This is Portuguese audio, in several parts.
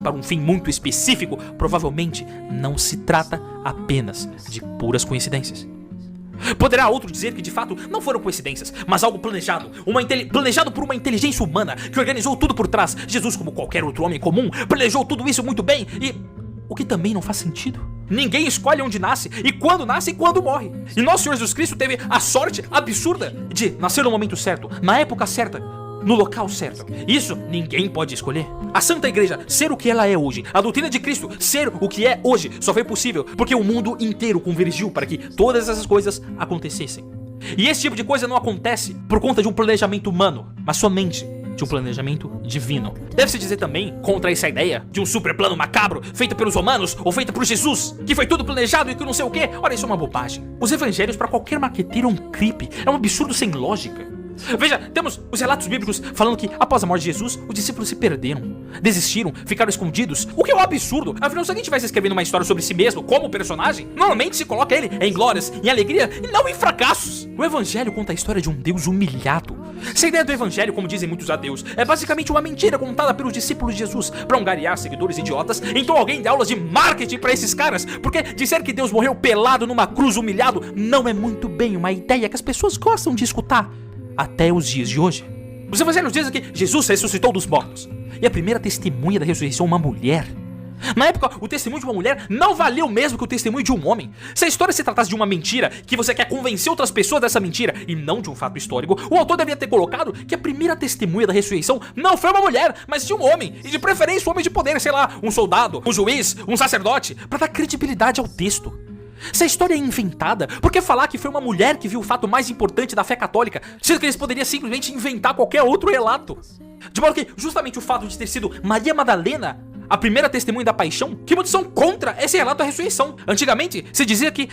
para um fim muito específico, provavelmente não se trata apenas de puras coincidências. Poderá outro dizer que de fato não foram coincidências, mas algo planejado, planejado por uma inteligência humana que organizou tudo por trás. Jesus, como qualquer outro homem comum, planejou tudo isso muito bem e... o que também não faz sentido. Ninguém escolhe onde nasce, e quando morre. E nosso Senhor Jesus Cristo teve a sorte absurda de nascer no momento certo, na época certa, no local certo. Isso ninguém pode escolher. A Santa Igreja ser o que ela é hoje, a doutrina de Cristo ser o que é hoje, só foi possível porque o mundo inteiro convergiu para que todas essas coisas acontecessem. E esse tipo de coisa não acontece por conta de um planejamento humano, mas somente de um planejamento divino. Deve-se dizer também contra essa ideia de um super plano macabro feito pelos romanos ou feito por Jesus, que foi tudo planejado e que não sei o que. Ora, isso é uma bobagem. Os evangelhos para qualquer marqueteiro é um creep, é um absurdo sem lógica. Veja, temos os relatos bíblicos falando que após a morte de Jesus, os discípulos se perderam, desistiram, ficaram escondidos, o que é um absurdo. Afinal, se alguém estivesse escrevendo uma história sobre si mesmo como personagem, normalmente se coloca ele em glórias, em alegria e não em fracassos. O evangelho conta a história de um Deus humilhado. Se a ideia do evangelho, como dizem muitos ateus, é basicamente uma mentira contada pelos discípulos de Jesus para angariar seguidores idiotas, então alguém dá aulas de marketing para esses caras, porque dizer que Deus morreu pelado numa cruz humilhado não é muito bem uma ideia que as pessoas gostam de escutar até os dias de hoje. Os evangelhos dizem que Jesus ressuscitou dos mortos, e a primeira testemunha da ressurreição é uma mulher. Na época, o testemunho de uma mulher não valia o mesmo que o testemunho de um homem. Se a história se tratasse de uma mentira, que você quer convencer outras pessoas dessa mentira, e não de um fato histórico, o autor devia ter colocado que a primeira testemunha da ressurreição não foi uma mulher, mas sim um homem, e de preferência um homem de poder, sei lá, um soldado, um juiz, um sacerdote, para dar credibilidade ao texto. Se a história é inventada, por que falar que foi uma mulher que viu o fato mais importante da fé católica, sendo que eles poderiam simplesmente inventar qualquer outro relato? De modo que justamente o fato de ter sido Maria Madalena a primeira testemunha da paixão, que muitos são contra esse relato da ressurreição. Antigamente se dizia que,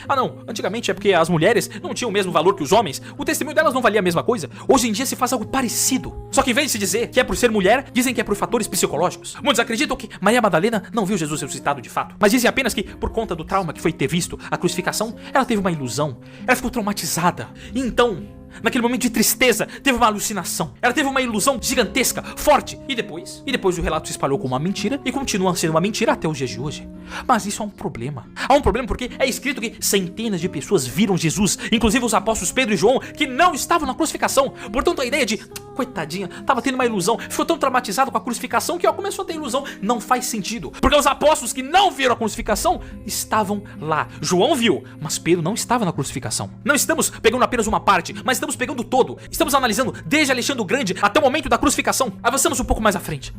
antigamente é porque as mulheres não tinham o mesmo valor que os homens, o testemunho delas não valia a mesma coisa. Hoje em dia se faz algo parecido, só que em vez de se dizer que é por ser mulher, dizem que é por fatores psicológicos. Muitos acreditam que Maria Madalena não viu Jesus ressuscitado de fato, mas dizem apenas que, por conta do trauma que foi ter visto a crucificação, ela teve uma ilusão, ela ficou traumatizada, e então, naquele momento de tristeza, teve uma alucinação. Ela teve uma ilusão gigantesca, forte. E depois o relato se espalhou como uma mentira e continua sendo uma mentira até os dias de hoje. Mas isso é um problema. Há um problema porque é escrito que centenas de pessoas viram Jesus, inclusive os apóstolos Pedro e João, que não estavam na crucificação. Portanto, a ideia de, coitadinha, tava tendo uma ilusão, ficou tão traumatizado com a crucificação que começou a ter ilusão, não faz sentido. Porque os apóstolos que não viram a crucificação estavam lá. João viu, mas Pedro não estava na crucificação. Não estamos pegando apenas uma parte, mas estamos pegando todo. Estamos analisando desde Alexandre o Grande até o momento da crucificação. Avançamos um pouco mais à frente.